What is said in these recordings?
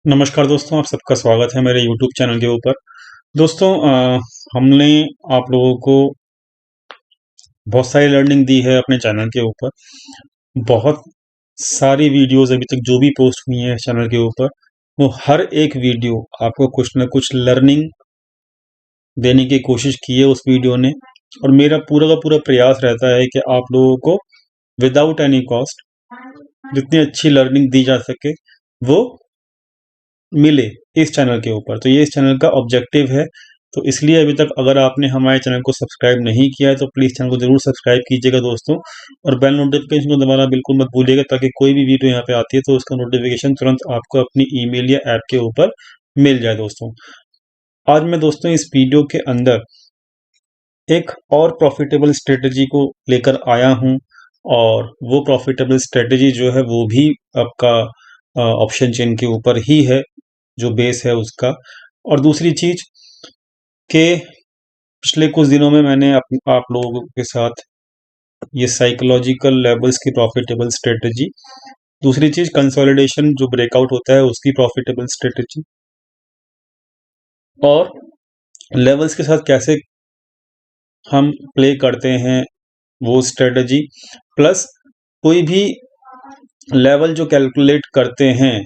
नमस्कार दोस्तों, आप सबका स्वागत है मेरे यूट्यूब चैनल के ऊपर। दोस्तों हमने आप लोगों को बहुत सारी लर्निंग दी है अपने चैनल के ऊपर। बहुत सारी वीडियोज़ अभी तक जो भी पोस्ट हुई हैं चैनल के ऊपर, वो हर एक वीडियो आपको कुछ न कुछ लर्निंग देने की कोशिश की है उस वीडियो ने। और मेरा पूरा का पूरा प्रयास रहता है कि आप लोगों को विदाउट एनी कॉस्ट जितनी अच्छी लर्निंग दी जा सके, वो मिले इस चैनल के ऊपर। तो ये इस चैनल का ऑब्जेक्टिव है। तो इसलिए अभी तक अगर आपने हमारे चैनल को सब्सक्राइब नहीं किया है तो प्लीज़ चैनल को ज़रूर सब्सक्राइब कीजिएगा दोस्तों, और बेल नोटिफिकेशन को दबाना बिल्कुल मत भूलिएगा, ताकि कोई भी वीडियो यहाँ पे आती है तो उसका नोटिफिकेशन तुरंत आपको अपनी ईमेल या ऐप के ऊपर मिल जाए दोस्तों। आज मैं दोस्तों इस वीडियो के अंदर एक और प्रॉफिटेबल स्ट्रेटजी को लेकर आया हूँ, और वो प्रॉफिटेबल स्ट्रेटजी जो है वो भी आपका ऑप्शन चेन के ऊपर ही है, जो बेस है उसका। और दूसरी चीज़ कि पिछले कुछ दिनों में मैंने आप लोगों के साथ ये साइकोलॉजिकल लेवल्स की प्रॉफिटेबल स्ट्रेटजी, दूसरी चीज़ कंसोलिडेशन जो ब्रेकआउट होता है उसकी प्रॉफिटेबल स्ट्रेटजी, और लेवल्स के साथ कैसे हम प्ले करते हैं वो स्ट्रेटजी, प्लस कोई भी लेवल जो कैलकुलेट करते हैं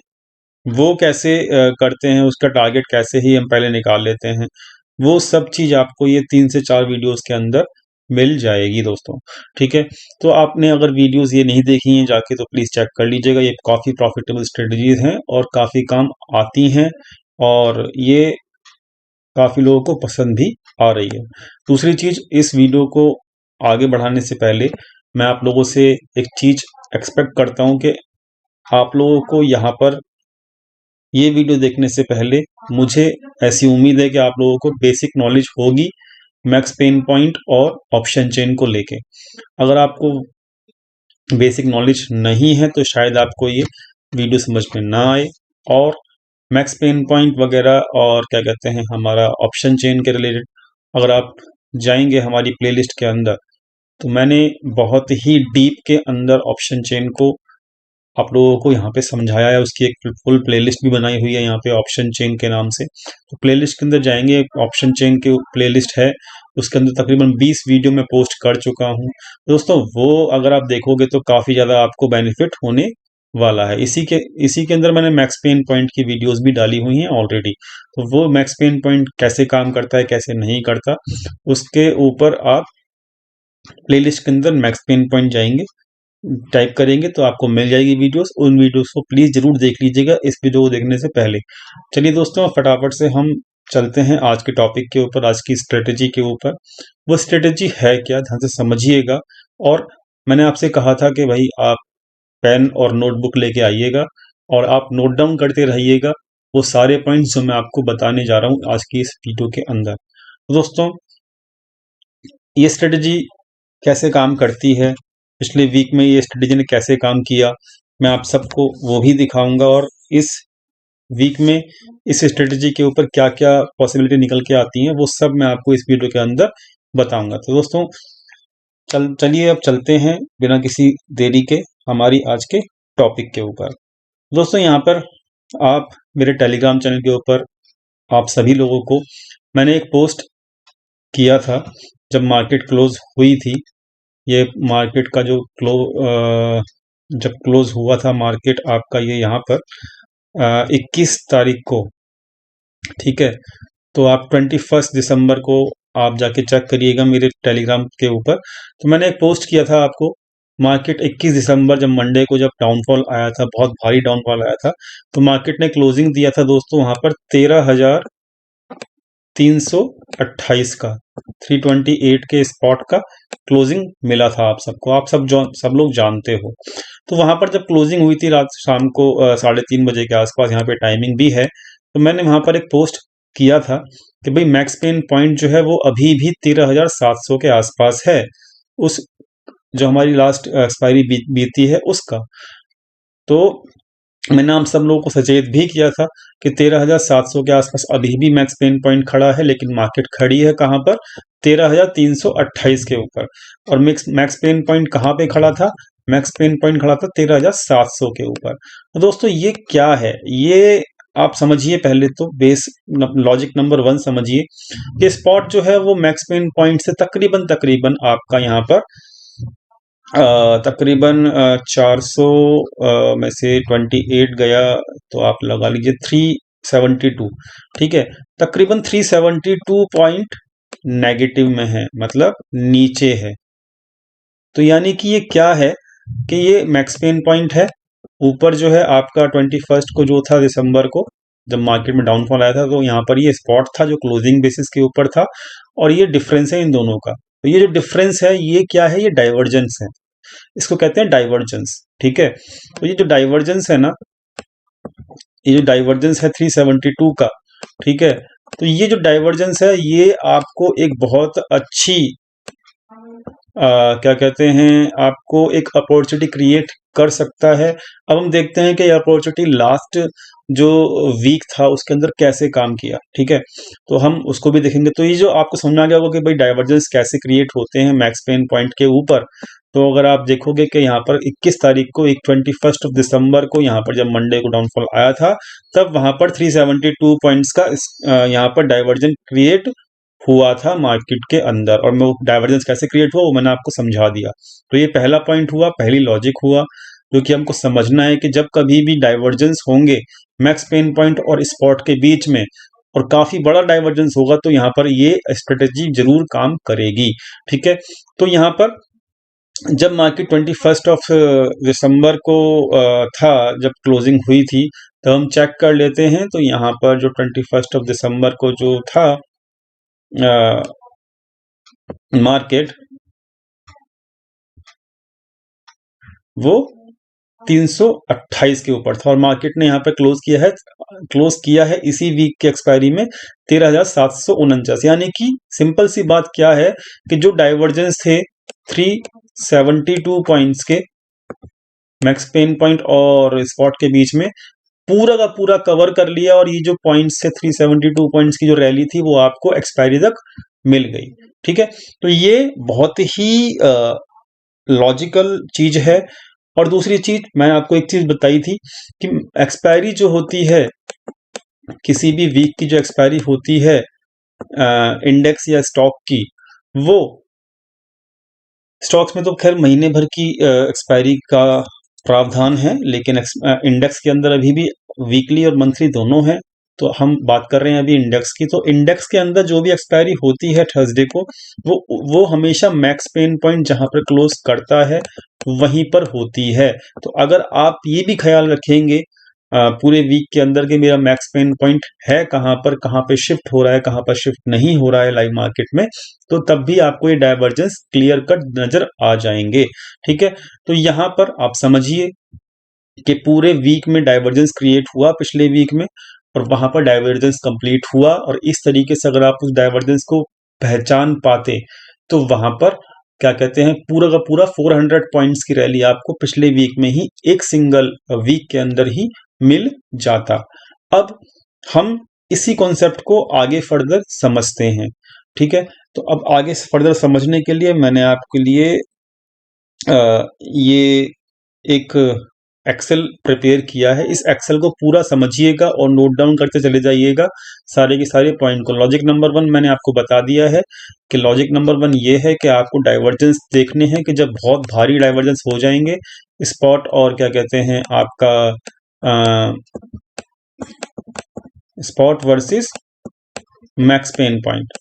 वो कैसे करते हैं, उसका टारगेट कैसे ही हम पहले निकाल लेते हैं, वो सब चीज़ आपको ये 3 से 4 वीडियोस के अंदर मिल जाएगी दोस्तों। ठीक है? तो आपने अगर वीडियोस ये नहीं देखी हैं जाके, तो प्लीज़ चेक कर लीजिएगा। ये काफ़ी प्रॉफिटेबल स्ट्रेटजीज़ हैं और काफ़ी काम आती हैं, और ये काफ़ी लोगों को पसंद भी आ रही है। दूसरी चीज़, इस वीडियो को आगे बढ़ाने से पहले मैं आप लोगों से एक चीज़ एक्सपेक्ट करता हूँ कि आप लोगों को यहाँ पर ये वीडियो देखने से पहले मुझे ऐसी उम्मीद है कि आप लोगों को बेसिक नॉलेज होगी मैक्स पेन पॉइंट और ऑप्शन चेन को लेके। अगर आपको बेसिक नॉलेज नहीं है तो शायद आपको ये वीडियो समझ में ना आए, और मैक्स पेन पॉइंट वगैरह और क्या कहते हैं हमारा ऑप्शन चेन के रिलेटेड अगर आप जाएंगे हमारी प्लेलिस्ट के अंदर, तो मैंने बहुत ही डीप के अंदर ऑप्शन चेन को आप लोगों को यहाँ पे समझाया है। उसकी एक फुल प्लेलिस्ट भी बनाई हुई है यहाँ पे ऑप्शन चेन के नाम से। तो प्लेलिस्ट के अंदर जाएंगे, ऑप्शन चेन की प्लेलिस्ट है, उसके अंदर तकरीबन 20 वीडियो मैं पोस्ट कर चुका हूँ दोस्तों। वो अगर आप देखोगे तो काफ़ी ज़्यादा आपको बेनिफिट होने वाला है। इसी के अंदर मैंने मैक्स पेन पॉइंट की वीडियोस भी डाली हुई हैं ऑलरेडी। तो वो मैक्स पेन पॉइंट कैसे काम करता है, कैसे नहीं करता, उसके ऊपर आप प्लेलिस्ट के अंदर मैक्स पेन पॉइंट जाएंगे, टाइप करेंगे तो आपको मिल जाएगी वीडियोस। उन वीडियोस को प्लीज़ ज़रूर देख लीजिएगा इस वीडियो को देखने से पहले। चलिए दोस्तों, फटाफट से हम चलते हैं आज के टॉपिक के ऊपर, आज की स्ट्रेटजी के ऊपर। वो स्ट्रेटजी है क्या, ध्यान से समझिएगा। और मैंने आपसे कहा था कि भाई आप पेन और नोटबुक लेके आइएगा और आप नोट डाउन करते रहिएगा वो सारे पॉइंट्स जो मैं आपको बताने जा रहा हूँ आज की इस वीडियो के अंदर। तो दोस्तों, ये स्ट्रेटजी कैसे काम करती है, पिछले वीक में ये स्ट्रेटजी ने कैसे काम किया, मैं आप सबको वो भी दिखाऊंगा। और इस वीक में इस स्ट्रेटजी के ऊपर क्या क्या पॉसिबिलिटी निकल के आती हैं वो सब मैं आपको इस वीडियो के अंदर बताऊंगा। तो दोस्तों, चलिए अब चलते हैं बिना किसी देरी के हमारी आज के टॉपिक के ऊपर। दोस्तों, यहाँ पर आप मेरे टेलीग्राम चैनल के ऊपर आप सभी लोगों को मैंने एक पोस्ट किया था जब मार्केट क्लोज हुई थी। ये मार्केट का जो जब क्लोज हुआ था मार्केट आपका, ये यहाँ पर 21 तारीख को, ठीक है। तो आप 21 दिसंबर को आप जाके चेक करिएगा मेरे टेलीग्राम के ऊपर। तो मैंने एक पोस्ट किया था आपको, मार्केट 21 दिसंबर जब मंडे को जब डाउनफॉल आया था, बहुत भारी डाउनफॉल आया था, तो मार्केट ने क्लोजिंग दिया था दोस्तों वहाँ पर 13,328 का, 328 के स्पॉट का क्लोजिंग मिला था आप सबको, आप सब लोग जानते हो। तो वहां पर जब क्लोजिंग हुई थी रात शाम को 3:30 बजे के आसपास, यहाँ पे टाइमिंग भी है, तो मैंने वहां पर एक पोस्ट किया था कि भाई मैक्स पेन पॉइंट जो है वो अभी भी 13,700 के आसपास है, उस जो हमारी लास्ट एक्सपायरी बीती है उसका। तो मैंने आप सब लोगों को सचेत भी किया था कि 13,700 के आसपास अभी भी मैक्स पेन पॉइंट खड़ा है, लेकिन मार्केट खड़ी है कहाँ पर, 13,328 के ऊपर। और मैक्स पेन पॉइंट कहाँ पे खड़ा था, मैक्स पेन पॉइंट खड़ा था 13,700 के ऊपर। तो दोस्तों, ये क्या है, ये आप समझिए पहले तो बेस लॉजिक नंबर 1 समझिए कि स्पॉट जो है वो मैक्स पेन पॉइंट से तकरीबन आपका यहाँ पर तकरीबन 400 में से 28 गया तो आप लगा लीजिए 372, ठीक है। तकरीबन 372 पॉइंट नेगेटिव में है, मतलब नीचे है। तो यानी कि ये क्या है कि ये मैक्स पेन पॉइंट है। ऊपर जो है आपका 21 को जो था दिसंबर को, जब मार्केट में डाउनफॉल आया था, तो यहाँ पर ये स्पॉट था जो क्लोजिंग बेसिस के ऊपर था, और ये डिफरेंस है इन दोनों का। तो ये जो डिफरेंस है ये क्या है, ये डाइवर्जेंस है, इसको कहते हैं डाइवर्जेंस, ठीक है। तो ये जो डाइवर्जेंस है ना, ये जो डाइवर्जेंस है 372 का, ठीक है। तो ये जो डाइवर्जेंस है ये आपको एक बहुत अच्छी क्या कहते हैं, आपको एक अपॉर्चुनिटी क्रिएट कर सकता है। अब हम देखते हैं कि ये अपॉर्चुनिटी लास्ट जो वीक था उसके अंदर कैसे काम किया, ठीक है। तो हम उसको भी देखेंगे। तो ये जो आपको समझ आ गया होगा कि भाई डाइवर्जेंस कैसे क्रिएट होते हैं मैक्स पेन पॉइंट के ऊपर। तो अगर आप देखोगे कि यहाँ पर 21 तारीख को 21 दिसंबर को यहाँ पर जब मंडे को डाउनफॉल आया था, तब वहां पर 372 पॉइंट्स का यहाँ पर डाइवर्जेंस क्रिएट हुआ था मार्केट के अंदर, और मैं डाइवर्जेंस कैसे क्रिएट हुआ वो मैंने आपको समझा दिया। तो ये पहला पॉइंट हुआ, पहली लॉजिक हुआ, जो कि हमको समझना है कि जब कभी भी डाइवर्जेंस होंगे मैक्स पेन पॉइंट और स्पॉट के बीच में, और काफी बड़ा डाइवर्जेंस होगा, तो यहाँ पर ये स्ट्रेटेजी जरूर काम करेगी, ठीक है। तो यहाँ पर जब मार्केट 21 दिसंबर को था, जब क्लोजिंग हुई थी, तो हम चेक कर लेते हैं। तो यहाँ पर जो 21 दिसंबर को जो था मार्केट, वो 328 के ऊपर था, और मार्केट ने यहाँ पे क्लोज किया है इसी वीक के एक्सपायरी में 13,749। यानी कि सिंपल सी बात क्या है कि जो डाइवर्जेंस थे 372 पॉइंट्स के मैक्स पेन पॉइंट और स्पॉट के बीच में, पूरा का पूरा कवर कर लिया, और ये जो पॉइंट्स थे 372 पॉइंट्स की जो रैली थी वो आपको एक्सपायरी तक मिल गई, ठीक है। तो ये बहुत ही लॉजिकल चीज है। और दूसरी चीज मैंने आपको एक चीज बताई थी कि एक्सपायरी जो होती है, किसी भी वीक की जो एक्सपायरी होती है इंडेक्स या स्टॉक की, वो स्टॉक्स में तो खैर महीने भर की एक्सपायरी का प्रावधान है, लेकिन इंडेक्स के अंदर अभी भी वीकली और मंथली दोनों है। तो हम बात कर रहे हैं अभी इंडेक्स की। तो इंडेक्स के अंदर जो भी एक्सपायरी होती है थर्सडे को, वो हमेशा मैक्स पेन पॉइंट जहां पर क्लोज करता है वहीं पर होती है। तो अगर आप ये भी ख्याल रखेंगे पूरे वीक के अंदर कि मेरा मैक्स पेन पॉइंट है कहाँ पर, कहाँ पे शिफ्ट हो रहा है, कहाँ पर शिफ्ट नहीं हो रहा है लाइव मार्केट में, तो तब भी आपको ये डाइवर्जेंस क्लियर कट नजर आ जाएंगे, ठीक है। तो यहाँ पर आप समझिए कि पूरे वीक में डाइवर्जेंस क्रिएट हुआ पिछले वीक में, और वहां पर डाइवर्जेंस कंप्लीट हुआ, और इस तरीके से अगर आप उस डाइवर्जेंस को पहचान पाते, तो वहां पर क्या कहते हैं, पूरा का पूरा 400 पॉइंट्स की रैली आपको पिछले वीक में ही एक सिंगल वीक के अंदर ही मिल जाता। अब हम इसी कॉन्सेप्ट को आगे फर्दर समझते हैं, ठीक है। तो अब आगे फर्दर समझने के लिए मैंने आपके लिए ये एक एक्सेल प्रिपेयर किया है। इस एक्सेल को पूरा समझिएगा और नोट डाउन करते चले जाइएगा सारे के सारे पॉइंट को। लॉजिक नंबर 1 मैंने आपको बता दिया है कि लॉजिक नंबर 1 ये है कि आपको डाइवर्जेंस देखने हैं कि जब बहुत भारी डाइवर्जेंस हो जाएंगे स्पॉट और क्या कहते हैं आपका spot versus max pain point,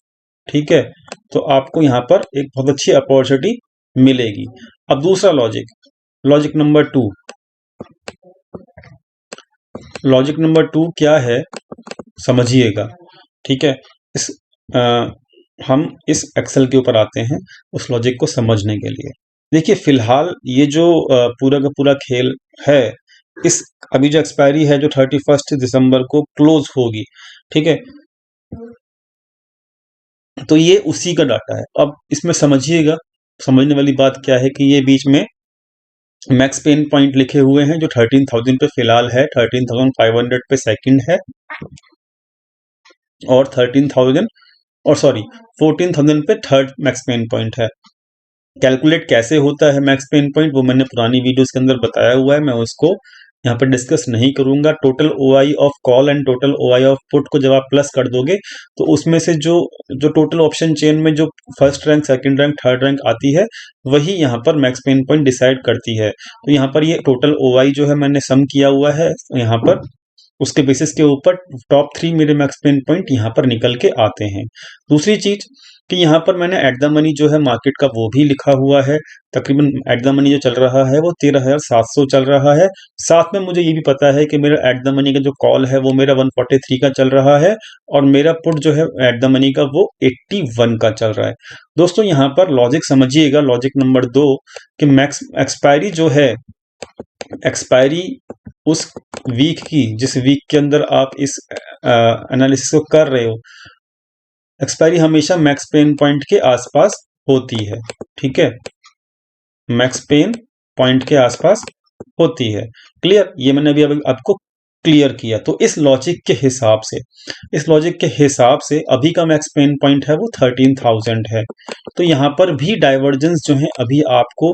ठीक है। तो आपको यहाँ पर एक बहुत अच्छी अपॉर्चुनिटी मिलेगी। अब दूसरा लॉजिक नंबर 2, लॉजिक नंबर 2 क्या है समझिएगा, ठीक है। इस हम इस एक्सेल के ऊपर आते हैं उस लॉजिक को समझने के लिए। देखिए फिलहाल ये जो पूरा का पूरा खेल है, इस अभी जो एक्सपायरी है जो 31 दिसंबर को क्लोज होगी, ठीक है, तो ये उसी का डाटा है। अब इसमें समझिएगा, समझने वाली बात क्या है कि ये बीच में मैक्स पेन पॉइंट लिखे हुए हैं जो 13,000 पे फिलहाल है, 13,500 पे सेकंड है, और 14,000 पे थर्ड मैक्स पेन पॉइंट है। कैलकुलेट कैसे होता है मैक्स पेन पॉइंट वो मैंने पुरानी वीडियोस के अंदर बताया हुआ है, मैं उसको यहाँ पर डिस्कस नहीं करूंगा। Total OI of call and total OI of put को जब आप प्लस कर दोगे तो उसमें से जो जो टोटल ऑप्शन चेन में जो first rank, second rank, third rank आती है वही यहाँ पर मैक्स पेन पॉइंट डिसाइड करती है। तो यहाँ पर ये टोटल ओआई जो है मैंने सम किया हुआ है यहाँ पर, उसके बेसिस के ऊपर टॉप 3 मेरे मैक्स पेन पॉइंट यहाँ पर निकल के आते हैं। दूसरी चीज कि यहाँ पर मैंने एट द मनी जो है मार्केट का वो भी लिखा हुआ है। तकरीबन एट द मनी जो चल रहा है वो 13,700 चल रहा है। साथ में मुझे ये भी पता है कि मेरा एट द मनी का जो कॉल है वो मेरा 143 का चल रहा है और मेरा पुट जो है एट द मनी का वो 81 का चल रहा है। दोस्तों यहाँ पर लॉजिक समझिएगा, लॉजिक नंबर 2 कि मैक्स एक्सपायरी जो है, एक्सपायरी उस वीक की जिस वीक के अंदर आप इस एनालिसिस को कर रहे हो, एक्सपायरी हमेशा मैक्स पेन पॉइंट के आसपास होती है। ठीक है, मैक्स पेन पॉइंट के आसपास होती है। क्लियर, ये मैंने अभी आपको क्लियर किया। तो इस लॉजिक के हिसाब से, इस लॉजिक के हिसाब से अभी का मैक्स पेन पॉइंट है वो 13,000 है। तो यहाँ पर भी डाइवर्जेंस जो है अभी आपको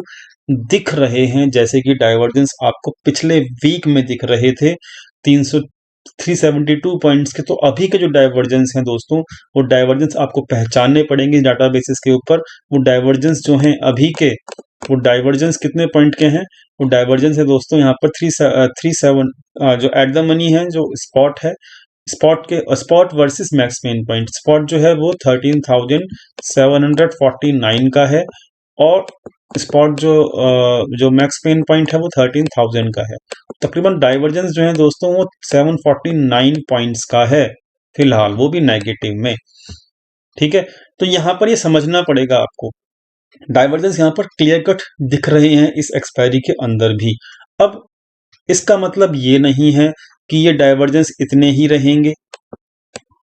दिख रहे हैं, जैसे कि डाइवर्जेंस आपको पिछले वीक में दिख रहे थे 372 पॉइंट्स के। तो अभी के जो डाइवर्जेंस हैं दोस्तों, वो डाइवर्जेंस आपको पहचानने पड़ेंगे डाटा बेसिस के ऊपर। वो डाइवर्जेंस जो हैं अभी के, वो डाइवर्जेंस कितने पॉइंट के हैं? वो डाइवर्जेंस है दोस्तों यहाँ पर 37 जो एट द मनी है, जो स्पॉट है, स्पॉट के spot versus max pain point. Spot जो है वो 13,749 का है और स्पॉट जो मैक्स पेन पॉइंट है वो 13,000 का है। तकरीबन डाइवर्जेंस जो है दोस्तों वो 749 पॉइंट्स का है फिलहाल, वो भी नेगेटिव में। ठीक है, तो यहाँ पर ये समझना पड़ेगा आपको, डाइवर्जेंस यहाँ पर क्लियर कट दिख रहे हैं इस एक्सपायरी के अंदर भी। अब इसका मतलब ये नहीं है कि ये डाइवर्जेंस इतने ही रहेंगे।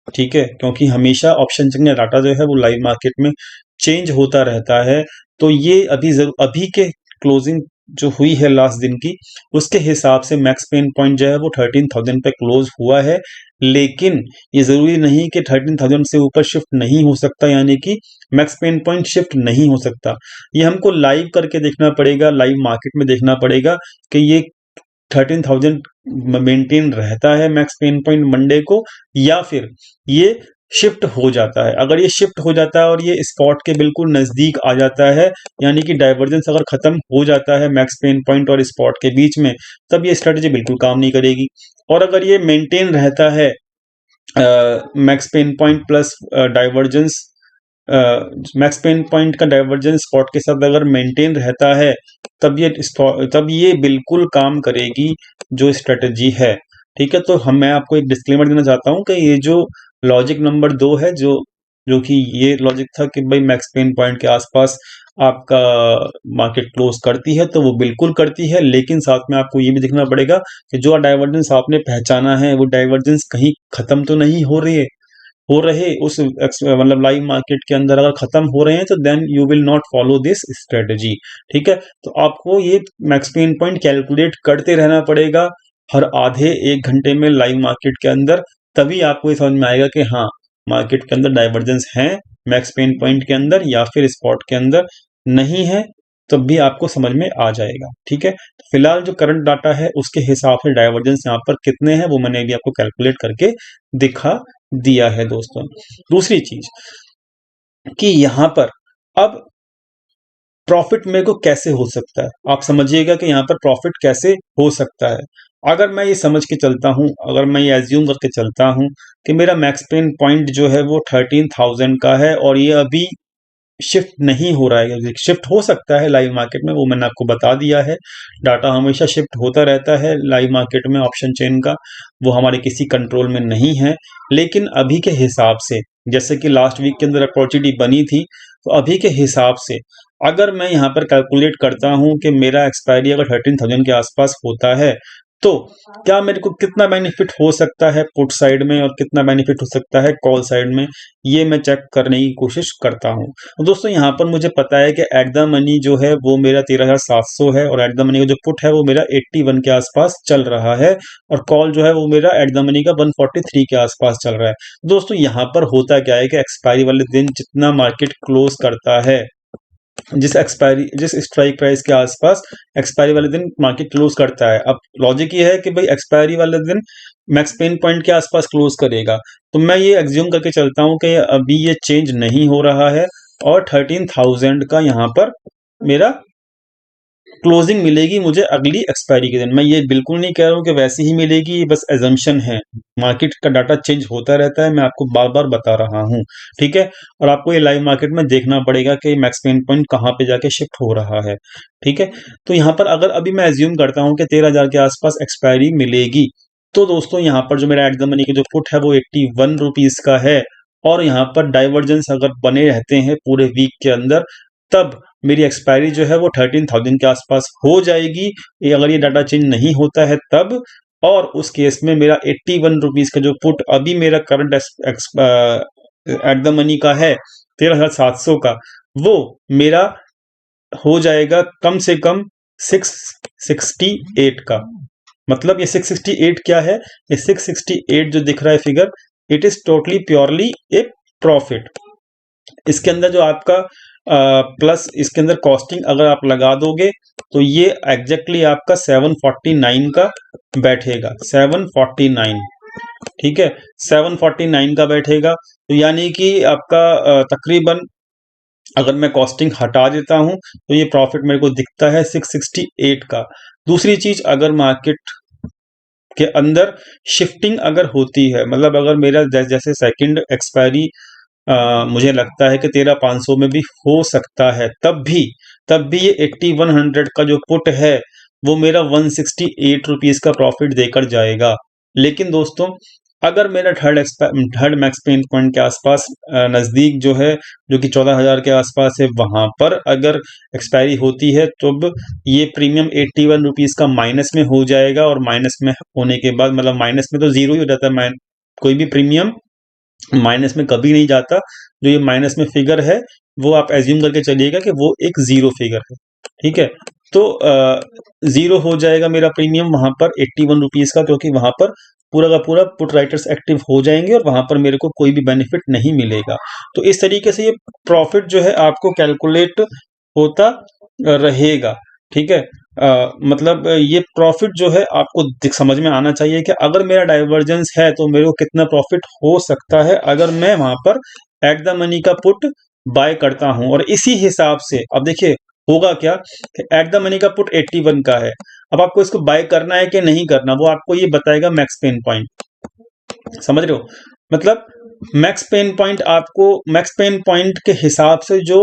ठीक है, क्योंकि हमेशा ऑप्शन चेन डाटा जो है वो लाइव मार्केट में चेंज होता रहता है। तो ये अभी के क्लोजिंग जो हुई है लास्ट दिन की, उसके हिसाब से मैक्स पेन पॉइंट जो है वो 13,000 पे क्लोज हुआ है। लेकिन ये जरूरी नहीं कि 13,000 से ऊपर शिफ्ट नहीं हो सकता, यानी कि मैक्स पेन पॉइंट शिफ्ट नहीं हो सकता। ये हमको लाइव करके देखना पड़ेगा, लाइव मार्केट में देखना पड़ेगा कि ये 13,000 मेंटेन रहता है मैक्स पेन पॉइंट मंडे को, या फिर ये शिफ्ट हो जाता है। अगर ये शिफ्ट हो जाता है और ये स्पॉट के बिल्कुल नजदीक आ जाता है, यानी कि डाइवर्जेंस अगर खत्म हो जाता है मैक्स पेन पॉइंट और स्पॉट के बीच में, तब ये स्ट्रेटजी बिल्कुल काम नहीं करेगी। और अगर ये मेंटेन रहता है max pain point plus divergence, max pain point का डाइवर्जेंस स्पॉट के साथ अगर मेंटेन रहता है, तब ये बिल्कुल काम करेगी जो स्ट्रेटजी है। ठीक है, तो मैं आपको एक डिस्क्लेमर देना चाहता हूं कि ये जो लॉजिक नंबर 2 है, जो जो कि ये लॉजिक था कि भाई मैक्स पेन पॉइंट के आसपास आपका मार्केट क्लोज करती है, तो वो बिल्कुल करती है। लेकिन साथ में आपको ये भी देखना पड़ेगा कि जो डाइवर्जेंस आपने पहचाना है वो डाइवर्जेंस कहीं खत्म तो नहीं हो रहे उस मतलब लाइव मार्केट के अंदर। अगर खत्म हो रहे हैं तो then you will not follow this strategy. ठीक है, तो आपको ये मैक्स पेन पॉइंट कैलकुलेट करते रहना पड़ेगा हर आधे 1 घंटे में लाइव मार्केट के अंदर, तभी आपको ये समझ में आएगा कि हाँ मार्केट के अंदर डाइवर्जेंस है मैक्स पेन पॉइंट के अंदर या फिर स्पॉट के अंदर नहीं है, तब भी आपको समझ में आ जाएगा। ठीक है, तो फिलहाल जो करंट डाटा है उसके हिसाब से डाइवर्जेंस यहाँ पर कितने हैं वो मैंने अभी आपको कैलकुलेट करके दिखा दिया है दोस्तों। दूसरी चीज कि यहां पर अब प्रॉफिट मेरे को कैसे हो सकता है, आप समझिएगा कि यहां पर प्रॉफिट कैसे हो सकता है। अगर मैं ये समझ के चलता हूं, अगर मैं ये एज्यूम करके चलता हूं कि मेरा मैक्स पेन पॉइंट जो है वो 13,000 का है और ये अभी शिफ्ट नहीं हो रहा है, शिफ्ट हो सकता है लाइव मार्केट में, वो मैंने आपको बता दिया है। डाटा हमेशा शिफ्ट होता रहता है लाइव मार्केट में, ऑप्शन चेन का वो हमारे किसी कंट्रोल में नहीं है। लेकिन अभी के हिसाब से, जैसे कि लास्ट वीक के अंदर अपॉर्चुनिटी बनी थी, तो अभी के हिसाब से अगर मैं यहाँ पर कैलकुलेट करता हूँ कि मेरा एक्सपायरी अगर 13,000 के आसपास होता है, तो क्या मेरे को कितना बेनिफिट हो सकता है पुट साइड में और कितना बेनिफिट हो सकता है कॉल साइड में, ये मैं चेक करने की कोशिश करता हूँ। तो दोस्तों यहाँ पर मुझे पता है कि एट द मनी जो है वो मेरा 13,700 है और एट द मनी का जो पुट है वो मेरा 81 के आसपास चल रहा है और कॉल जो है वो मेरा एट द मनी का 143 के आसपास चल रहा है। दोस्तों यहाँ पर होता क्या है कि एक्सपायरी वाले दिन जितना मार्केट क्लोज करता है जिस स्ट्राइक प्राइस के आसपास एक्सपायरी वाले दिन मार्केट क्लोज करता है। अब लॉजिक ये है कि भाई एक्सपायरी वाले दिन मैक्स पेन पॉइंट के आसपास क्लोज करेगा, तो मैं ये एग्ज्यूम करके चलता हूँ कि अभी ये चेंज नहीं हो रहा है और 13,000 का यहाँ पर मेरा क्लोजिंग मिलेगी मुझे अगली एक्सपायरी के दिन। मैं ये बिल्कुल नहीं कह रहा हूँ कि वैसी ही मिलेगी, ये बस एजम्पशन है। मार्केट का डाटा चेंज होता रहता है, मैं आपको बार बार बता रहा हूँ, ठीक है। और आपको ये लाइव मार्केट में देखना पड़ेगा कि मैक्स पेन पॉइंट कहाँ पे जाके शिफ्ट हो रहा है, ठीक है। तो यहाँ पर अगर अभी मैं एज्यूम करता हूँ कि 13,000 के आसपास एक्सपायरी मिलेगी, तो दोस्तों यहाँ पर जो मेरा एट द मनी के जो पुट है वो 81 रुपीज का है, और यहाँ पर डाइवर्जेंस अगर बने रहते हैं पूरे वीक के अंदर, तब मेरी एक्सपायरी जो है वो 13,000 के आसपास हो जाएगी। ये अगर ये डाटा चेंज नहीं होता है तब, और उस केस में मेरा 81 रुपीज का जो पुट अभी मेरा करंट एट द मनी का है 13,700 का, वो मेरा हो जाएगा कम से कम 668 का। मतलब ये 668 क्या है, ये 668 जो दिख रहा है figure, it is totally purely A profit. इसके अंदर जो आपका प्लस इसके अंदर कॉस्टिंग अगर आप लगा दोगे तो ये एग्जैक्टली आपका 749 का बैठेगा, 749, ठीक है, 749 का बैठेगा। तो यानी कि आपका तकरीबन अगर मैं कॉस्टिंग हटा देता हूं तो ये प्रॉफिट मेरे को दिखता है 668 का। दूसरी चीज, अगर मार्केट के अंदर शिफ्टिंग अगर होती है, मतलब अगर मेरा जैसे सेकंड एक्सपायरी मुझे लगता है कि 13,500 में भी हो सकता है, तब भी ये 8100 का जो पुट है वो मेरा 168 रुपीज का प्रॉफिट देकर जाएगा। लेकिन दोस्तों, अगर मेरा थर्ड मैक्स पेन पॉइंट के आसपास नज़दीक जो है, जो कि 14,000 के आसपास है, वहां पर अगर एक्सपायरी होती है तो अब ये प्रीमियम 81 रुपीज का माइनस में हो जाएगा, और माइनस में होने के बाद, मतलब माइनस में तो जीरो ही हो जाता है, कोई भी प्रीमियम माइनस में कभी नहीं जाता। जो ये माइनस में फिगर है वो आप एज्यूम करके चलिएगा कि वो एक जीरो फिगर है, ठीक है। तो जीरो हो जाएगा मेरा प्रीमियम वहां पर 81 रुपीज का, क्योंकि वहां पर पूरा का पूरा पुट राइटर्स एक्टिव हो जाएंगे और वहां पर मेरे को कोई भी बेनिफिट नहीं मिलेगा। तो इस तरीके से ये प्रॉफिट जो है आपको कैलकुलेट होता रहेगा, ठीक है। मतलब ये प्रॉफिट जो है आपको समझ में आना चाहिए कि अगर मेरा डाइवर्जेंस है तो मेरे को कितना प्रॉफिट हो सकता है अगर मैं वहां पर एट द मनी का पुट बाय करता हूं। और इसी हिसाब से अब देखिए होगा क्या कि एट द मनी का पुट 81 का है, अब आपको इसको बाय करना है कि नहीं करना, वो आपको ये बताएगा मैक्स पेन पॉइंट। समझ रहे हो? मतलब मैक्स पेन पॉइंट आपको मैक्स पेन पॉइंट के हिसाब से जो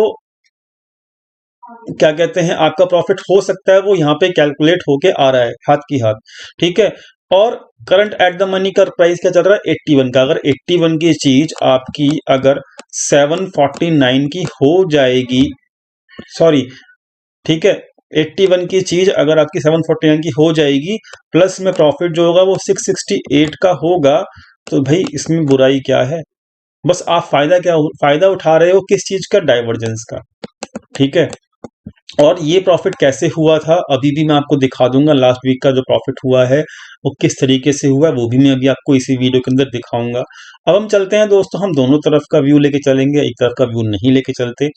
क्या कहते हैं आपका प्रॉफिट हो सकता है वो यहाँ पे कैलकुलेट होके आ रहा है हाथ की हाथ, ठीक है। और करंट एट द मनी का प्राइस क्या चल रहा है 81 का। अगर 81 की चीज आपकी अगर 749 की हो जाएगी, सॉरी, ठीक है, 81 की चीज अगर आपकी 749 की हो जाएगी, प्लस में प्रॉफिट जो होगा वो 668 का होगा, तो भाई इसमें बुराई क्या है। बस आप फायदा उठा रहे हो किस चीज का, डाइवर्जेंस का, ठीक है। और ये प्रॉफिट कैसे हुआ था अभी भी मैं आपको दिखा दूंगा, लास्ट वीक का जो प्रॉफिट हुआ है वो किस तरीके से हुआ है वो भी मैं अभी आपको इसी वीडियो के अंदर दिखाऊंगा। अब हम चलते हैं दोस्तों, हम दोनों तरफ का व्यू लेके चलेंगे, एक तरफ का व्यू नहीं लेके चलते।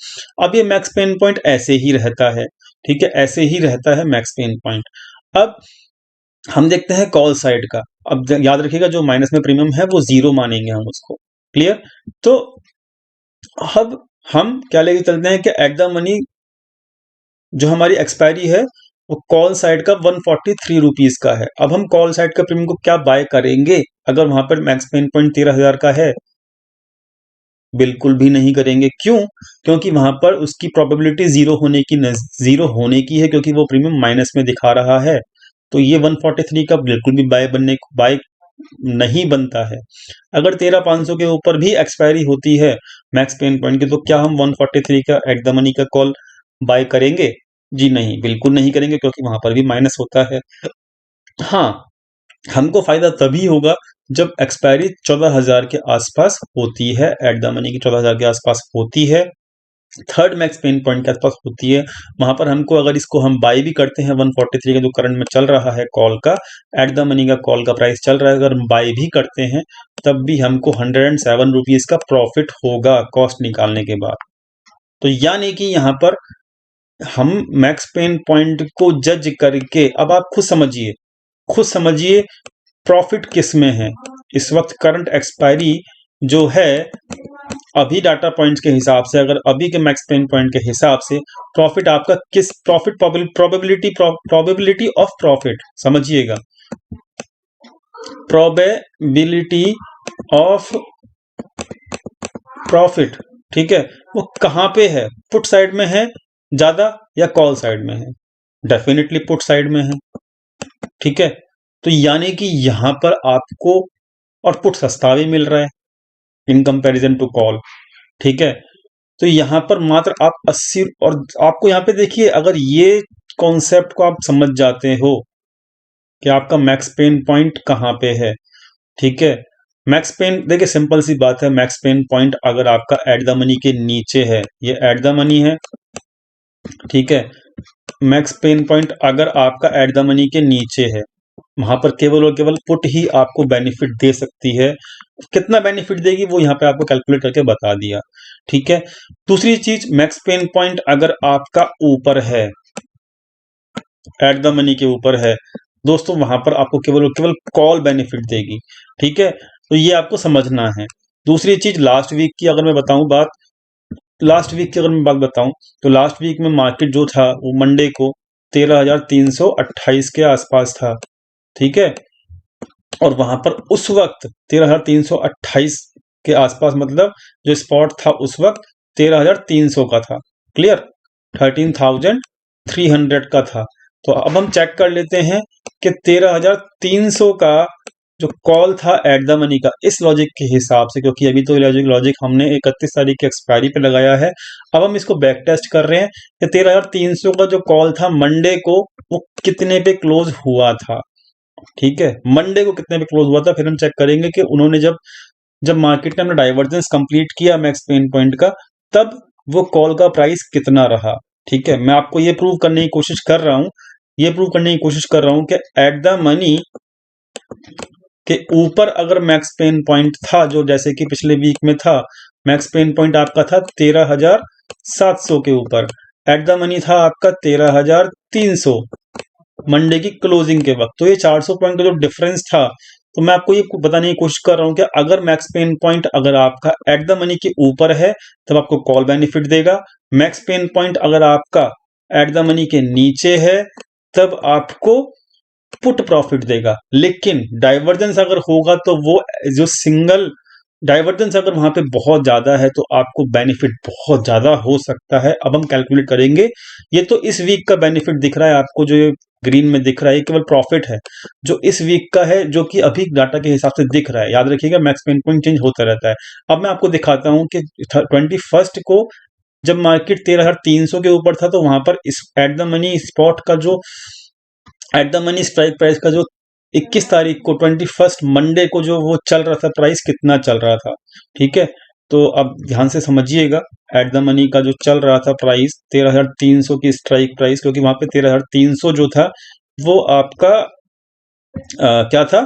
अब ये मैक्स पेन पॉइंट ऐसे ही रहता है, ठीक है, ऐसे ही रहता है मैक्स पेन पॉइंट। अब हम देखते हैं कॉल साइड का। अब याद रखिएगा जो माइनस में प्रीमियम है वो जीरो मानेंगे हम उसको, क्लियर। तो अब हम क्या लेके चलते हैं कि एट द मनी जो हमारी एक्सपायरी है वो कॉल साइड का 143 रुपीज का है। अब हम कॉल साइड का प्रीमियम को क्या बाय करेंगे अगर वहां पर मैक्स पेन पॉइंट 13,000 का है? बिल्कुल भी नहीं करेंगे। क्यों? क्योंकि वहां पर उसकी प्रोबेबिलिटी जीरो होने की है, क्योंकि वो प्रीमियम माइनस में दिखा रहा है। तो ये 143 का बिल्कुल भी बाय नहीं बनता है। अगर 13,500 के ऊपर भी एक्सपायरी होती है मैक्स पेन पॉइंट की, तो क्या हम 143 का एट द मनी का कॉल बाय करेंगे? जी नहीं, बिल्कुल नहीं करेंगे, क्योंकि वहां पर भी माइनस होता है। हाँ, हमको फायदा तभी होगा जब एक्सपायरी 14,000 के आसपास होती है, एट द मनी की 14,000 के आसपास होती है, थर्ड मैक्स पेन पॉइंट के आसपास होती है। वहां पर हमको अगर इसको हम बाय भी करते हैं 143 का जो करंट में चल रहा है कॉल का, एट द मनी का कॉल का प्राइस चल रहा है, अगर हम बाय भी करते हैं तब भी हमको 107 रुपीज का प्रॉफिट होगा कॉस्ट निकालने के बाद। तो यानी कि यहाँ पर हम मैक्स पेन पॉइंट को जज करके, अब आप खुद समझिए प्रॉफिट किस में है। इस वक्त करंट एक्सपायरी जो है, अभी डाटा पॉइंट्स के हिसाब से, अगर अभी के मैक्स पेन पॉइंट के हिसाब से प्रॉफिट आपका किस, प्रॉफिट प्रोबेबिलिटी ऑफ प्रॉफिट, समझिएगा, प्रोबेबिलिटी ऑफ प्रॉफिट, ठीक है, वो कहां पे है, पुट साइड में है ज्यादा या कॉल साइड में है? डेफिनेटली पुट साइड में है, ठीक है। तो यानी कि यहां पर आपको, और पुट सस्ता भी मिल रहा है इन कंपैरिजन टू कॉल, ठीक है। तो यहां पर मात्र आप 80, और आपको यहां पे देखिए, अगर ये कॉन्सेप्ट को आप समझ जाते हो कि आपका मैक्स पेन पॉइंट कहां पे है, ठीक है। मैक्स पेन, देखिए सिंपल सी बात है, मैक्स पेन पॉइंट अगर आपका एट द मनी के नीचे है, ये एट द मनी है, ठीक है। मैक्स पेन पॉइंट अगर आपका एट द मनी के नीचे है, वहां पर केवल और केवल पुट ही आपको बेनिफिट दे सकती है। कितना बेनिफिट देगी वो यहाँ पे आपको कैलकुलेट करके बता दिया, ठीक है। दूसरी चीज, मैक्स पेन पॉइंट अगर आपका ऊपर है, एट द मनी के ऊपर है दोस्तों, वहां पर आपको केवल और केवल कॉल बेनिफिट देगी, ठीक है। तो ये आपको समझना है। दूसरी चीज, लास्ट वीक की अगर मैं बताऊं बात, लास्ट वीक की अगर मैं बात बताऊं, तो लास्ट वीक में मार्केट जो था वो मंडे को 13,328 के आसपास था, ठीक है। और वहां पर उस वक्त 13,328 के आसपास, मतलब जो स्पॉट था उस वक्त 13,300 का था, क्लियर, 13,300 का था। तो अब हम चेक कर लेते हैं कि 13,300 का जो कॉल था एट द मनी का, इस लॉजिक के हिसाब से, क्योंकि अभी तो लॉजिक हमने 31 तारीख की एक्सपायरी पे लगाया है, अब हम इसको बैक टेस्ट कर रहे हैं कि 13,300 का जो कॉल था मंडे को, वो कितने पे क्लोज हुआ था, ठीक है। मंडे को कितने पे क्लोज हुआ था, फिर हम चेक करेंगे कि उन्होंने जब जब मार्केट ने अपना डाइवर्जेंस कंप्लीट किया मैक्स पेन पॉइंट का, तब वो कॉल का प्राइस कितना रहा, ठीक है। मैं आपको ये प्रूव करने की कोशिश कर रहा हूं, कि एट द मनी के ऊपर अगर मैक्स पेन पॉइंट था, जो जैसे कि पिछले वीक में था, मैक्स पेन पॉइंट आपका था 13,700 के ऊपर, एट द मनी था आपका 13,300 मंडे की क्लोजिंग के वक्त। तो ये 400 पॉइंट का जो डिफरेंस था, तो मैं आपको ये बताने की कोशिश कर रहा हूं कि अगर मैक्स पेन पॉइंट अगर आपका एट द मनी के ऊपर है, तब आपको कॉल बेनिफिट देगा। मैक्स पेन पॉइंट अगर आपका एट द मनी के नीचे है, तब आपको पुट प्रॉफिट देगा। लेकिन डाइवर्जेंस अगर होगा, तो वो जो सिंगल डाइवर्जेंस अगर वहां पे बहुत ज्यादा है, तो आपको बेनिफिट बहुत ज्यादा हो सकता है। अब हम कैलकुलेट करेंगे। ये तो इस वीक का बेनिफिट दिख रहा है आपको, जो ये ग्रीन में दिख रहा है, ये केवल प्रॉफिट है जो इस वीक का है, जो कि अभी डाटा के हिसाब से दिख रहा है। याद रखिएगा, मैक्स पेन पॉइंट चेंज होता रहता है। अब मैं आपको दिखाता हूं कि 21 को जब मार्केट 13,300 के ऊपर था, तो वहां पर इस एट द मनी स्पॉट का जो at the money strike price का जो 21 तारीख को 21 मंडे को जो वो चल रहा था, प्राइस कितना चल रहा था, ठीक है। तो अब ध्यान से समझिएगा, एट द मनी का जो चल रहा था प्राइस 13,300 की स्ट्राइक प्राइस, क्योंकि वहां पे 13,300 जो था वो आपका क्या था,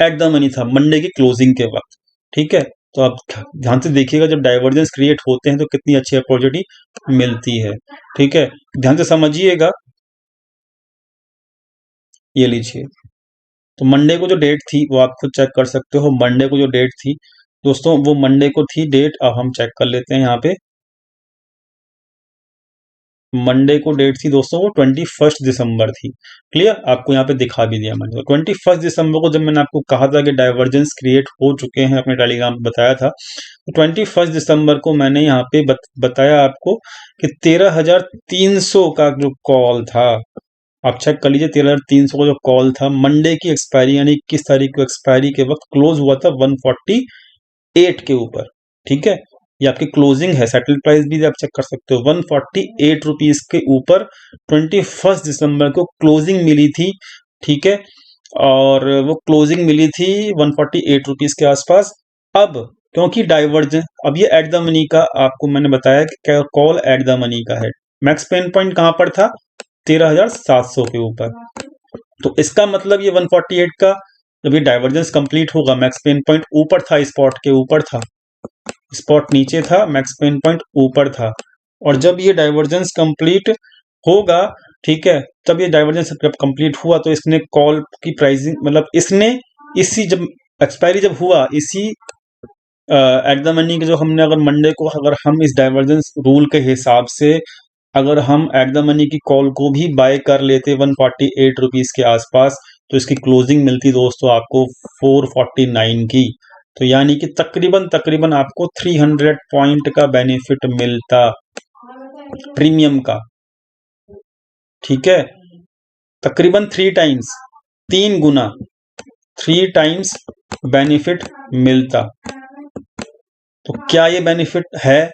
एट द मनी था मंडे की क्लोजिंग के वक्त, ठीक है। तो आप ध्यान से देखिएगा, जब डाइवर्जेंस क्रिएट होते हैं तो कितनी अच्छी अपॉर्चुनिटी मिलती है, ठीक है। ध्यान से समझिएगा, ये लीजिए। तो मंडे को जो डेट थी वो आप खुद चेक कर सकते हो। मंडे को जो डेट थी दोस्तों, वो मंडे को थी डेट, अब हम चेक कर लेते हैं यहाँ पे। मंडे को डेट थी दोस्तों वो 21 दिसंबर थी, क्लियर, आपको यहाँ पे दिखा भी दिया मैंने। 21 दिसंबर को जब मैंने आपको कहा था कि डाइवर्जेंस क्रिएट हो चुके हैं, अपने टेलीग्राम पे बताया था, तो 21 दिसंबर को मैंने यहाँ पे बताया आपको कि 13,300 का जो कॉल था, आप चेक कर लीजिए, 13,300 का जो कॉल था मंडे की एक्सपायरी, यानी 21 तारीख को एक्सपायरी के वक्त क्लोज हुआ था 148 के ऊपर, ठीक है। ये आपकी क्लोजिंग है, सेटल प्राइस भी आप चेक कर सकते हो, 148 रुपीज के ऊपर 21 दिसंबर को क्लोजिंग मिली थी, ठीक है। और वो क्लोजिंग मिली थी 148 रुपीज के आसपास। अब क्योंकि डाइवर्जेंस, अब ये एट द मनी का आपको मैंने बताया कि कॉल एट द मनी का है, मैक्स पेन पॉइंट कहां पर था, 13,700 के ऊपर। तो इसका मतलब ये 148 का जब ये डाइवर्जेंस कंप्लीट होगा, मैक्स पेन पॉइंट ऊपर था, स्पॉट के ऊपर था, स्पॉट नीचे था, मैक्स पेन पॉइंट ऊपर था, और जब ये डाइवर्जेंस कंप्लीट होगा, ठीक है, तब ये डाइवर्जेंस जब कंप्लीट हुआ तो इसने कॉल की प्राइसिंग, मतलब इसने इसी जब एक्सपायरी जब हुआ इसी एट द मनी के जो हमने अगर मंडे को अगर हम इस डाइवर्जेंस रूल के हिसाब से अगर हम एट द मनी की कॉल को भी बाय कर लेते 148 रुपीज के आसपास, तो इसकी क्लोजिंग मिलती दोस्तों आपको 449 की। तो यानी कि तकरीबन तकरीबन आपको 300 पॉइंट का बेनिफिट मिलता प्रीमियम का, ठीक है, तकरीबन 3 टाइम्स, 3 गुना, 3 टाइम्स बेनिफिट मिलता। तो क्या ये बेनिफिट है,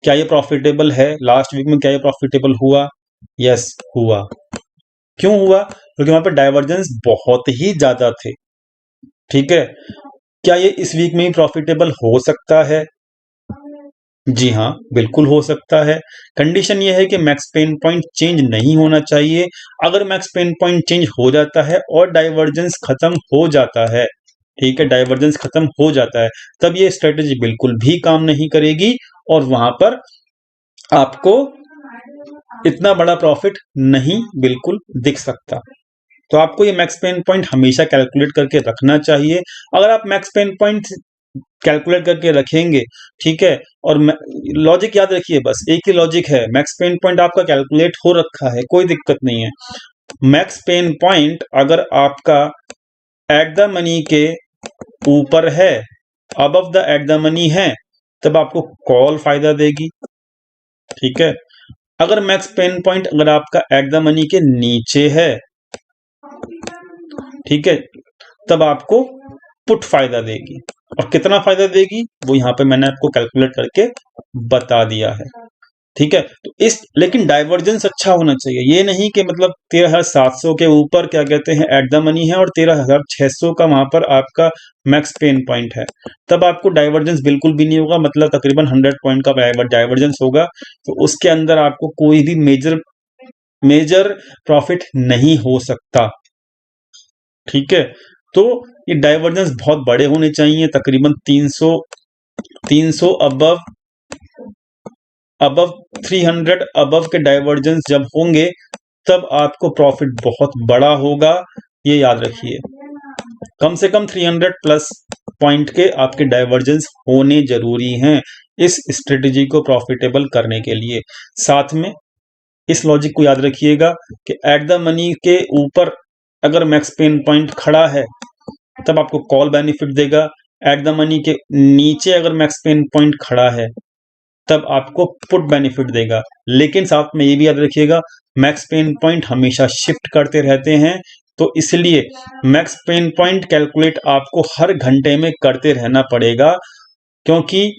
क्या ये प्रॉफिटेबल है? लास्ट वीक में क्या ये प्रॉफिटेबल हुआ? यस हुआ। क्यों हुआ? क्योंकि वहां पर डाइवर्जेंस बहुत ही ज्यादा थे, ठीक है। क्या ये इस वीक में ही प्रॉफिटेबल हो सकता है? जी हाँ, बिल्कुल हो सकता है। कंडीशन ये है कि मैक्स पेन पॉइंट चेंज नहीं होना चाहिए। अगर मैक्स पेन पॉइंट चेंज हो जाता है और डाइवर्जेंस खत्म हो जाता है, ठीक है, डाइवर्जेंस खत्म हो जाता है, तब ये स्ट्रेटेजी बिल्कुल भी काम नहीं करेगी और वहां पर आपको इतना बड़ा प्रॉफिट नहीं बिल्कुल दिख सकता। तो आपको ये मैक्स पेन पॉइंट हमेशा कैलकुलेट करके रखना चाहिए। अगर आप मैक्स पेन पॉइंट कैलकुलेट करके रखेंगे, ठीक है, और लॉजिक याद रखिए, बस एक ही लॉजिक है, मैक्स पेन पॉइंट आपका कैलकुलेट हो रखा है, कोई दिक्कत नहीं है। मैक्स पेन पॉइंट अगर आपका एट द मनी के ऊपर है, above the at the money है, तब आपको कॉल फायदा देगी, ठीक है। अगर मैक्स पेन पॉइंट अगर आपका एट द मनी के नीचे है, ठीक है, तब आपको पुट फायदा देगी। और कितना फायदा देगी वो यहां पे मैंने आपको कैलकुलेट करके बता दिया है, ठीक है। तो इस लेकिन डाइवर्जेंस अच्छा होना चाहिए, ये नहीं कि मतलब 13,700 के ऊपर क्या कहते हैं एट द मनी है और 13,600 का वहां पर आपका मैक्स पेन पॉइंट है, तब आपको डाइवर्जेंस बिल्कुल भी नहीं होगा, मतलब तकरीबन 100 पॉइंट का डाइवर्जेंस होगा। तो उसके अंदर आपको कोई भी मेजर मेजर प्रॉफिट नहीं हो सकता, ठीक है। तो ये डाइवर्जेंस बहुत बड़े होने चाहिए, तकरीबन 300 अबव अबव 300 अबव के डाइवर्जेंस जब होंगे तब आपको प्रॉफिट बहुत बड़ा होगा, ये याद रखिए। कम से कम 300 प्लस पॉइंट के आपके डाइवर्जेंस होने जरूरी हैं इस स्ट्रेटेजी को प्रॉफिटेबल करने के लिए। साथ में इस लॉजिक को याद रखिएगा कि एट द मनी के ऊपर अगर मैक्स पेन पॉइंट खड़ा है तब आपको कॉल बेनिफिट देगा, एट द मनी के नीचे अगर मैक्स पेन पॉइंट खड़ा है तब आपको पुट बेनिफिट देगा। लेकिन साथ में ये भी याद रखिएगा, मैक्स पेन पॉइंट हमेशा शिफ्ट करते रहते हैं, तो इसलिए मैक्स पेन पॉइंट कैलकुलेट आपको हर घंटे में करते रहना पड़ेगा, क्योंकि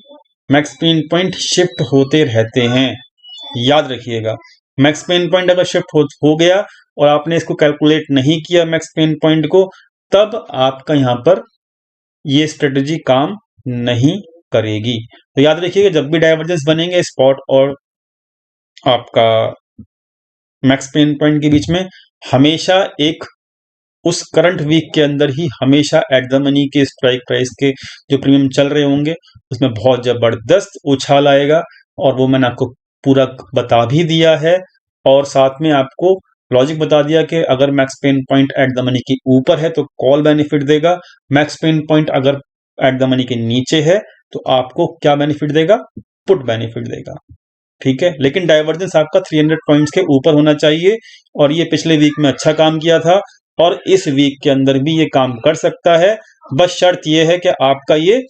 मैक्स पेन पॉइंट शिफ्ट होते रहते हैं, याद रखिएगा। मैक्स पेन पॉइंट अगर शिफ्ट हो गया और आपने इसको कैलकुलेट नहीं किया मैक्स पेन पॉइंट को, तब आपका यहां पर ये स्ट्रेटेजी काम नहीं करेगी। तो याद रखिएगा, जब भी डाइवर्जेंस बनेंगे स्पॉट और आपका मैक्स पेन पॉइंट के बीच में, हमेशा एक उस करंट वीक के अंदर ही हमेशा एट द मनी के स्ट्राइक प्राइस के जो प्रीमियम चल रहे होंगे उसमें बहुत जबरदस्त उछाल आएगा, और वो मैंने आपको पूरा बता भी दिया है। और साथ में आपको लॉजिक बता दिया कि अगर max pain point at the money के ऊपर है तो कॉल बेनिफिट देगा, मैक्स पेन पॉइंट अगर एट द मनी के नीचे है तो आपको क्या बेनिफिट देगा? पुट बेनिफिट देगा, ठीक है। लेकिन डाइवर्जेंस आपका 300 पॉइंट्स के ऊपर होना चाहिए, और ये पिछले वीक में अच्छा काम किया था और इस वीक के अंदर भी ये काम कर सकता है। बस शर्त ये है कि आपका ये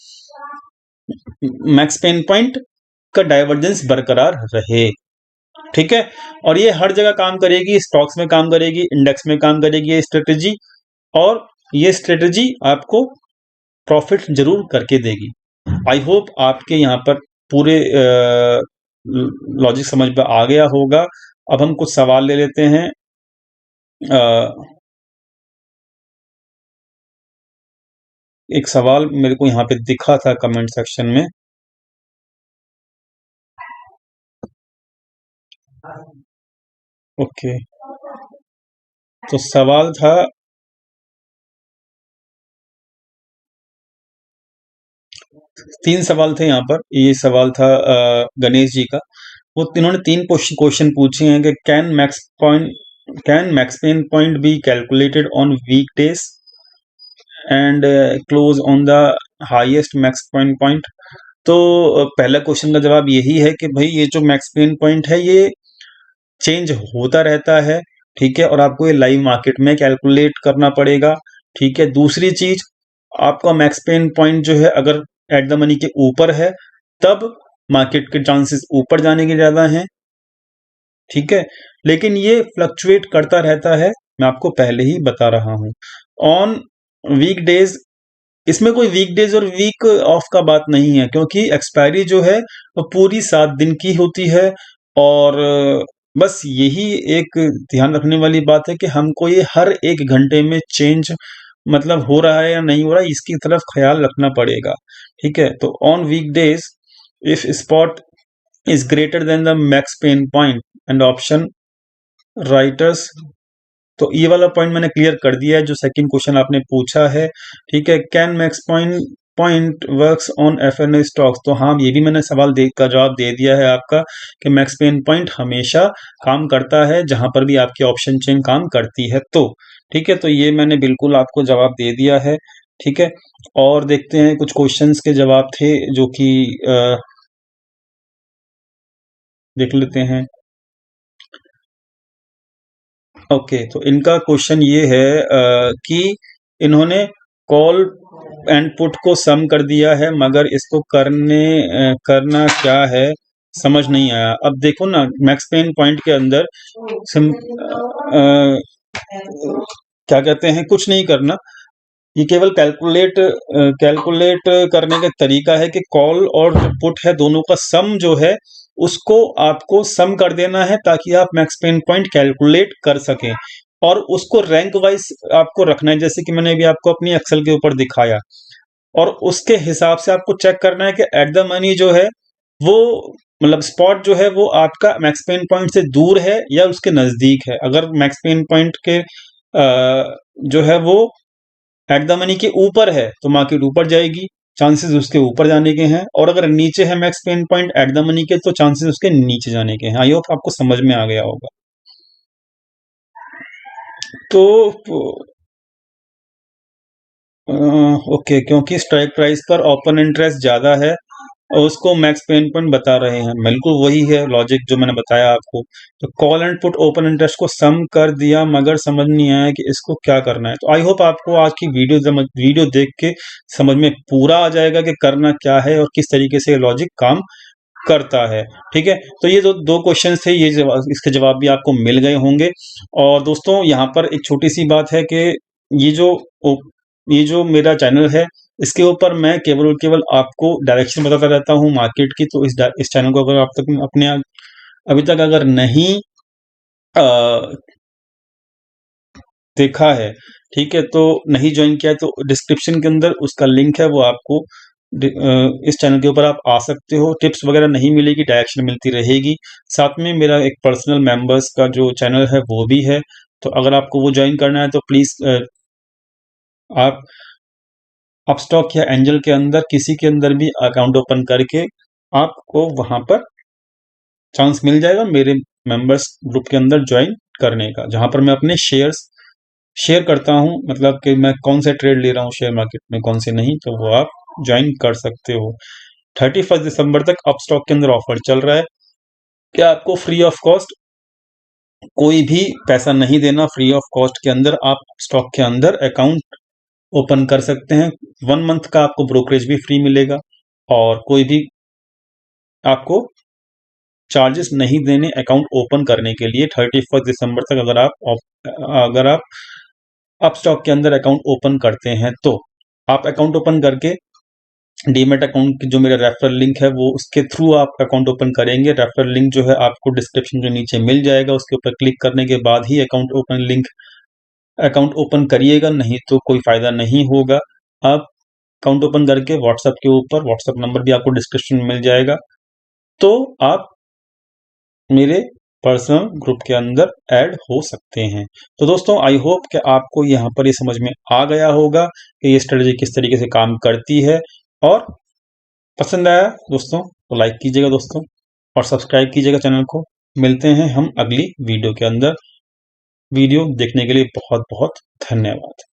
मैक्स पेन पॉइंट का डाइवर्जेंस बरकरार रहे, ठीक है। और ये हर जगह काम करेगी, स्टॉक्स में काम करेगी, इंडेक्स में काम करेगी ये स्ट्रेटेजी, और ये स्ट्रेटेजी आपको प्रॉफिट जरूर करके देगी। आई होप आपके यहाँ पर पूरे लॉजिक समझ में आ गया होगा। अब हम कुछ सवाल ले लेते हैं। एक सवाल मेरे को यहाँ पे दिखा था कमेंट सेक्शन में। ओके, तो सवाल था, तीन सवाल थे यहाँ पर। ये सवाल था गणेश जी का। वो इन्होंने 3 क्वेश्चन पूछे हैं कि can max pain point be calculated on weekdays and close on the highest max pain point. तो पहला क्वेश्चन का जवाब यही है कि भाई ये जो मैक्सपेन पॉइंट है ये चेंज होता रहता है, ठीक है, और आपको ये लाइव मार्केट में कैलकुलेट करना पड़ेगा, ठीक है। दूसरी चीज, आपका मैक्स पेन पॉइंट जो है अगर एट द मनी के ऊपर है तब मार्केट के चांसेस ऊपर जाने के ज्यादा हैं, ठीक है, लेकिन ये फ्लक्चुएट करता रहता है, मैं आपको पहले ही बता रहा हूं। ऑन वीक डेज, इसमें कोई वीक डेज और वीक ऑफ का बात नहीं है, क्योंकि एक्सपायरी जो है वो पूरी 7 दिन की होती है। और बस यही एक ध्यान रखने वाली बात है कि हमको ये हर 1 घंटे में चेंज मतलब हो रहा है या नहीं हो रहा है, इसकी तरफ ख्याल रखना पड़ेगा, ठीक है। तो on week days if spot is greater than the max pain point and option writers, तो ये वाला पॉइंट मैंने क्लियर कर दिया है जो सेकंड क्वेश्चन आपने पूछा है, ठीक है। Can max point works on F&O stocks, तो हाँ ये भी मैंने सवाल का जवाब दे दिया है आपका कि मैक्स पेन पॉइंट हमेशा काम करता है जहां पर भी आपकी ऑप्शन चेन काम करती है, तो ठीक है। तो ये मैंने बिल्कुल आपको जवाब दे दिया है, ठीक है। और देखते हैं कुछ क्वेश्चंस के जवाब थे जो कि देख लेते हैं। ओके, तो इनका क्वेश्चन ये है कि इन्होंने कॉल एंड पुट को सम कर दिया है, मगर इसको करना क्या है समझ नहीं आया। अब देखो ना, मैक्स पेन पॉइंट के अंदर क्या कहते हैं, कुछ नहीं करना, ये केवल कैलकुलेट करने का तरीका है कि कॉल और जो पुट है दोनों का सम जो है उसको आपको सम कर देना है ताकि आप मैक्स पेन पॉइंट कैलकुलेट कर सकें, और उसको रैंक वाइज आपको रखना है, जैसे कि मैंने अभी आपको अपनी एक्सेल के ऊपर दिखाया, और उसके हिसाब से आपको चेक करना है कि एट द मनी जो है वो मतलब स्पॉट जो है वो आपका मैक्स पेन पॉइंट से दूर है या उसके नजदीक है। अगर मैक्स पेन पॉइंट के जो है वो एट द मनी के ऊपर है तो मार्केट ऊपर जाएगी, चांसेस उसके ऊपर जाने के हैं, और अगर नीचे है max pain point at the money के तो चांसेस उसके नीचे जाने के हैं। आई होप आपको समझ में आ गया होगा। तो ओके, क्योंकि स्ट्राइक प्राइस पर ओपन इंटरेस्ट ज्यादा है और उसको मैक्स पेन पॉइंट बता रहे हैं, बिल्कुल वही है लॉजिक जो मैंने बताया आपको। तो call and put open interest को सम कर दिया मगर समझ नहीं आया कि इसको क्या करना है। तो आई होप आपको आज की वीडियो देख के समझ में पूरा आ जाएगा कि करना क्या है और किस तरीके से लॉजिक काम करता है, ठीक है। तो ये जो दो क्वेश्चन थे ये इसके जवाब भी आपको मिल गए होंगे। और दोस्तों यहाँ पर एक छोटी सी बात है कि ये जो ये जो मेरा चैनल है इसके ऊपर मैं केवल और केवल आपको डायरेक्शन बताता रहता हूँ मार्केट की। तो इस चैनल को अगर आप तक अपने अभी तक अगर नहीं देखा है, ठीक है, तो नहीं ज्वाइन किया तो डिस्क्रिप्शन के अंदर उसका लिंक है, वो आपको इस चैनल के ऊपर आप आ सकते हो। टिप्स वगैरह नहीं मिलेगी, डायरेक्शन मिलती रहेगी। साथ में मेरा एक पर्सनल मेंबर्स का जो चैनल है वो भी है, तो अगर आपको वो ज्वाइन करना है तो प्लीज आप अपस्टॉक या एंजल के अंदर किसी के अंदर भी अकाउंट ओपन करके आपको वहां पर चांस मिल जाएगा मेरे मेंबर्स ग्रुप के अंदर ज्वाइन करने का, जहां पर मैं अपने शेयर्स शेयर करता हूं, मतलब कि मैं कौन से ट्रेड ले रहा हूं शेयर मार्केट में, कौन से नहीं, तो वो आप ज्वाइन कर सकते हो। 31 दिसंबर तक अपस्टॉक के अंदर ऑफर चल रहा है कि आपको फ्री ऑफ कॉस्ट कोई भी पैसा नहीं देना, फ्री ऑफ कॉस्ट के अंदर आप स्टॉक के अंदर अकाउंट ओपन कर सकते हैं। 1 मंथ का आपको ब्रोकरेज भी फ्री मिलेगा और कोई भी आपको चार्जेस नहीं देने अकाउंट ओपन करने के लिए। 31 दिसंबर तक अगर आप अपस्टॉक के अंदर अकाउंट ओपन करते हैं तो आप अकाउंट ओपन करके डीमेट अकाउंट की जो मेरा रेफरल लिंक है वो उसके थ्रू आप अकाउंट ओपन करेंगे। रेफरल लिंक जो है आपको डिस्क्रिप्शन के नीचे मिल जाएगा, उसके ऊपर क्लिक करने के बाद ही अकाउंट ओपन करिएगा, नहीं तो कोई फायदा नहीं होगा। आप अकाउंट ओपन करके व्हाट्सएप के ऊपर, व्हाट्सएप नंबर भी आपको डिस्क्रिप्शन में मिल जाएगा, तो आप मेरे पर्सनल ग्रुप के अंदर ऐड हो सकते हैं। तो दोस्तों आई होप कि आपको यहाँ पर ये समझ में आ गया होगा कि ये स्ट्रेटजी किस तरीके से काम करती है, और पसंद आया दोस्तों तो लाइक कीजिएगा दोस्तों। और सब्सक्राइब कीजिएगा चैनल को। मिलते हैं हम अगली वीडियो के अंदर। वीडियो देखने के लिए बहुत-बहुत धन्यवाद।